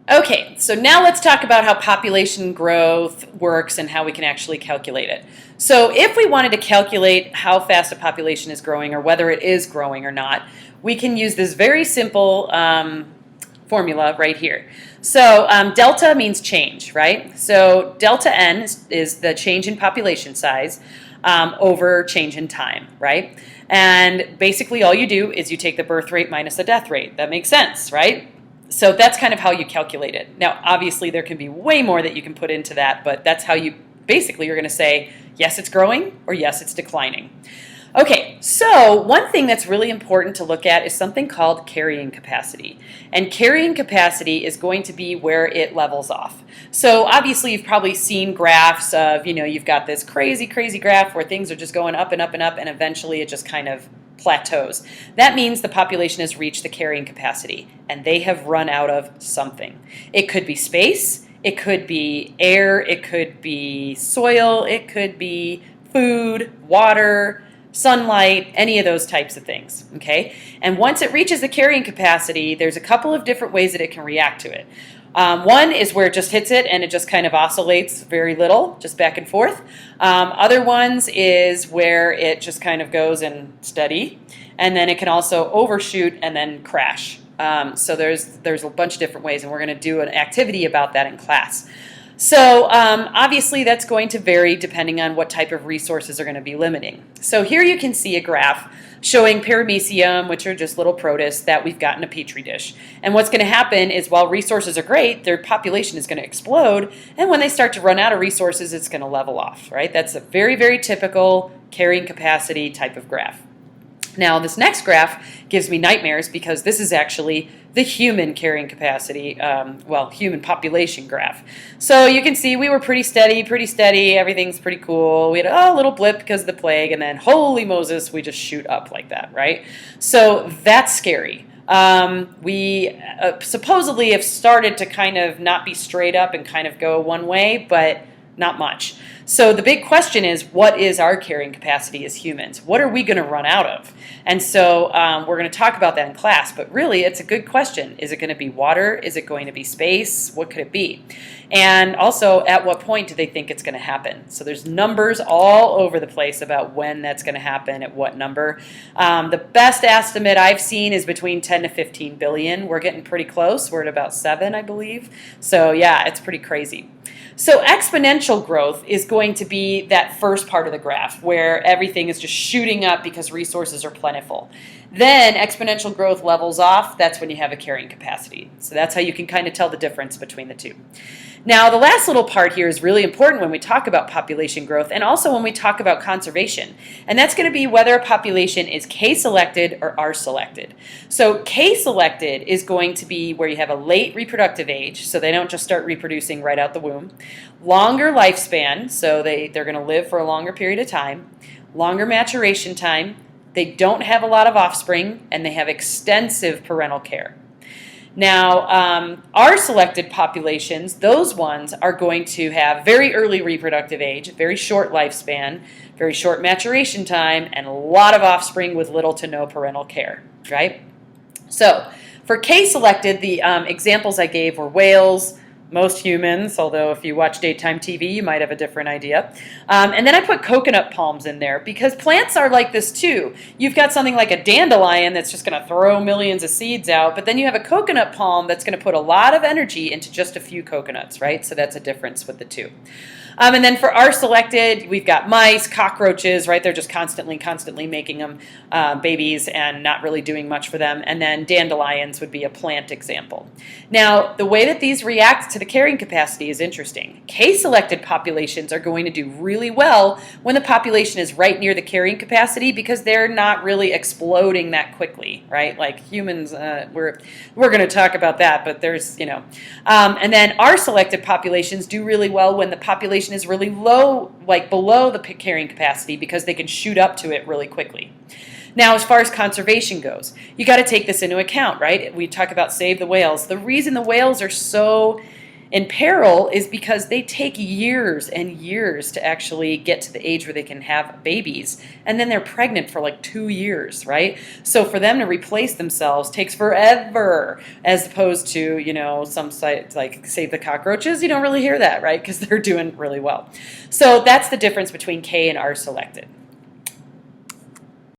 Okay, so now let's talk about how population growth works and how we can actually calculate it. So if we wanted to calculate how fast a population is growing or whether it is growing or not, we can use this very simple formula right here. So delta means change, right? So delta n is the change in population size over change in time, right? And basically all you do is you take the birth rate minus the death rate. That makes sense, right? So that's kind of how you calculate it. Now, obviously, there can be way more that you can put into that, but that's how you basically you're going to say, yes, it's growing, or yes, it's declining. Okay, so one thing that's really important to look at is something called carrying capacity. And carrying capacity is going to be where it levels off. So obviously you've probably seen graphs of, you've got this crazy, crazy graph where things are just going up and up and up, and eventually it just kind of plateaus. That means the population has reached the carrying capacity and they have run out of something. It could be space, it could be air, it could be soil, it could be food, water, sunlight, any of those types of things, okay? And once it reaches the carrying capacity, there's a couple of different ways that it can react to it. One is where it just hits it and it just kind of oscillates very little, just back and forth. Other ones is where it just kind of goes in steady, and then it can also overshoot and then crash. So there's a bunch of different ways, and we're going to do an activity about that in class. So obviously that's going to vary depending on what type of resources are going to be limiting. So here you can see a graph showing paramecium, which are just little protists that we've got in a petri dish. And what's going to happen is while resources are great, their population is going to explode, and when they start to run out of resources, it's going to level off, right? That's a very, very typical carrying capacity type of graph. Now, this next graph gives me nightmares because this is actually the human carrying capacity, human population graph. So you can see we were pretty steady, everything's pretty cool. We had a little blip because of the plague, and then, holy Moses, we just shoot up like that, right? So that's scary. We supposedly have started to kind of not be straight up and kind of go one way, but not much. So the big question is, what is our carrying capacity as humans? What are we going to run out of? And so we're going to talk about that in class, but really it's a good question. Is it going to be water? Is it going to be space? What could it be? And also, at what point do they think it's going to happen? So there's numbers all over the place about when that's going to happen, at what number. The best estimate I've seen is between 10 to 15 billion. We're getting pretty close. We're at about 7, I believe. So yeah, it's pretty crazy. So exponential growth is going to be that first part of the graph where everything is just shooting up because resources are plentiful. Then exponential growth levels off. That's when you have a carrying capacity. So that's how you can kind of tell the difference between the two. Now, the last little part here is really important when we talk about population growth and also when we talk about conservation. And that's going to be whether a population is K-selected or R-selected. So K-selected is going to be where you have a late reproductive age, so they don't just start reproducing right out the womb. Longer lifespan, so they're going to live for a longer period of time. Longer maturation time. They don't have a lot of offspring, and they have extensive parental care. Now, our selected populations, those ones are going to have very early reproductive age, very short lifespan, very short maturation time, and a lot of offspring with little to no parental care, right? So, for K-selected, the examples I gave were whales, most humans, although if you watch daytime TV, you might have a different idea. And then I put coconut palms in there because plants are like this too. You've got something like a dandelion that's just going to throw millions of seeds out, but then you have a coconut palm that's going to put a lot of energy into just a few coconuts, right? So that's a difference with the two. And then for our selected, we've got mice, cockroaches, right? They're just constantly making them babies and not really doing much for them. And then dandelions would be a plant example. Now, the way that these react to the carrying capacity is interesting. K-selected populations are going to do really well when the population is right near the carrying capacity because they're not really exploding that quickly, right? Like humans, we're going to talk about that, but there's, and then our selected populations do really well when the population is really low, like below the carrying capacity, because they can shoot up to it really quickly. Now, as far as conservation goes, you got to take this into account, right? We talk about save the whales. The reason the whales are so In peril is because they take years and years to actually get to the age where they can have babies, and then they're pregnant for like 2 years, right? So for them to replace themselves takes forever, as opposed to, some sites like Save the Cockroaches. You don't really hear that, right? Because they're doing really well. So that's the difference between K and R selected.